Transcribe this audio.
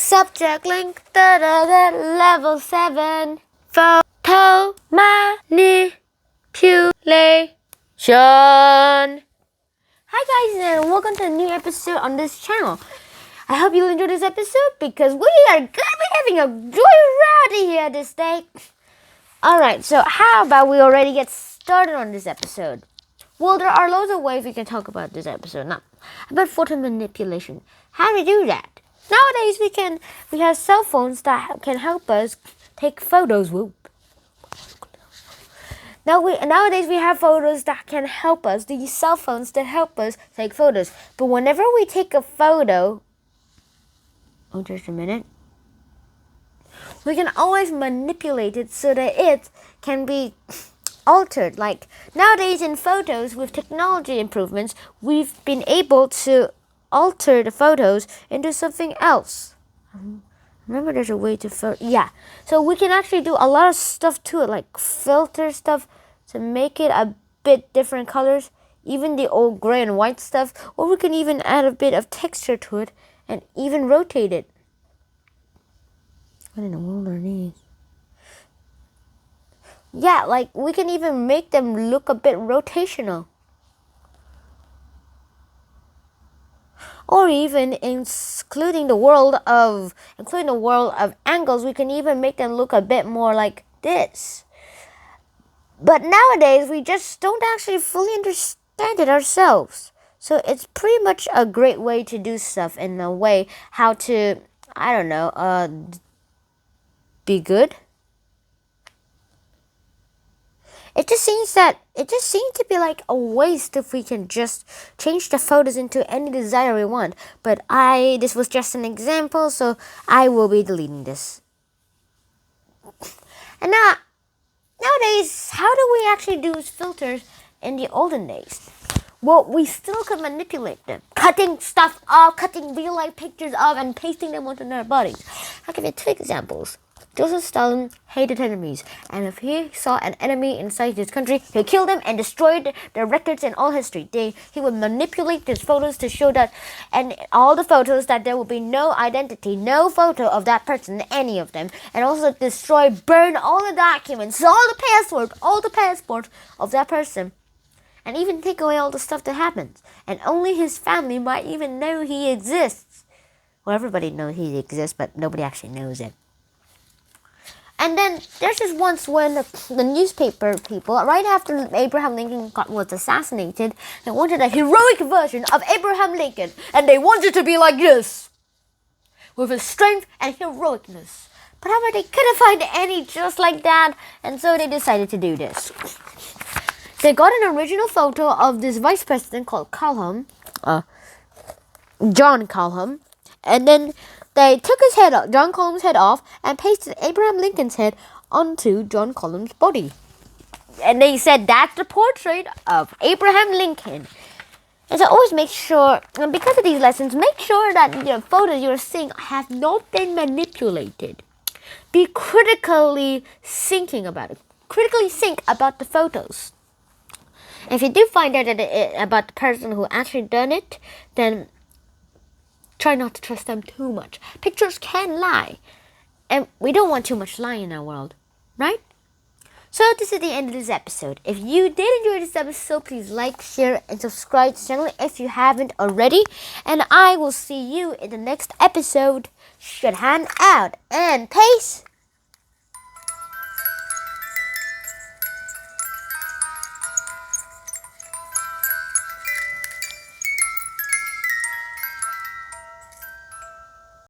Subject link, level 7. Photo manipulation. Hi guys, and welcome to a new episode on this channel. I hope you enjoyed this episode because we are gonna be having a joyride here this day. Alright, so how about we already get started on this episode? Well, there are loads of ways we can talk about this episode. Now, about photo manipulation. How do we do that? Nowadays, we have cell phones that can help us take photos. Nowadays, we have photos that can help us. These cell phones that help us take photos. But whenever we take a photo, just a minute. We can always manipulate it so that it can be altered. Like nowadays in photos, with technology improvements, we've been able to alter the photos into something else. Remember, there's a way to so we can actually do a lot of stuff to it, like filter stuff to make it a bit different colors, even the old gray and white stuff, or we can even add a bit of texture to it and even rotate it. What in the world are these? Yeah, like we can even make them look a bit rotational. Or even including the world of angles, we can even make them look a bit more like this. But nowadays, we just don't actually fully understand it ourselves. So it's pretty much a great way to do stuff in a way how to, be good. It just seems to be like a waste if we can just change the photos into any desire we want. But this was just an example, so I will be deleting this. And nowadays, how do we actually do filters in the olden days? Well, we still can manipulate them. Cutting stuff off, cutting real life pictures off, and pasting them onto their bodies. I'll give you 2 examples. Joseph Stalin hated enemies, and if he saw an enemy inside his country, he killed them and destroyed their records in all history. He would manipulate his photos to show that, and all the photos, that there would be no identity, no photo of that person, any of them, and also burn all the documents, all the passport of that person, and even take away all the stuff that happens. And only his family might even know he exists. Well, everybody knows he exists, but nobody actually knows it. And then there's this once when the newspaper people, right after Abraham Lincoln was assassinated, they wanted a heroic version of Abraham Lincoln. And they wanted to be like this, with his strength and heroicness. But however, they couldn't find any just like that, and so they decided to do this. They got an original photo of this vice president called John Calhoun, and then they took John Calhoun's head off, and pasted Abraham Lincoln's head onto John Calhoun's body. And they said that's the portrait of Abraham Lincoln. And so always make sure, and because of these lessons, make sure that the photos you're seeing have not been manipulated. Be critically thinking about it. Critically think about the photos. If you do find out about the person who actually done it, then try not to trust them too much. Pictures can lie. And we don't want too much lying in our world, right? So this is the end of this episode. If you did enjoy this episode, please like, share, and subscribe to the channel if you haven't already. And I will see you in the next episode. Shut hand out and peace.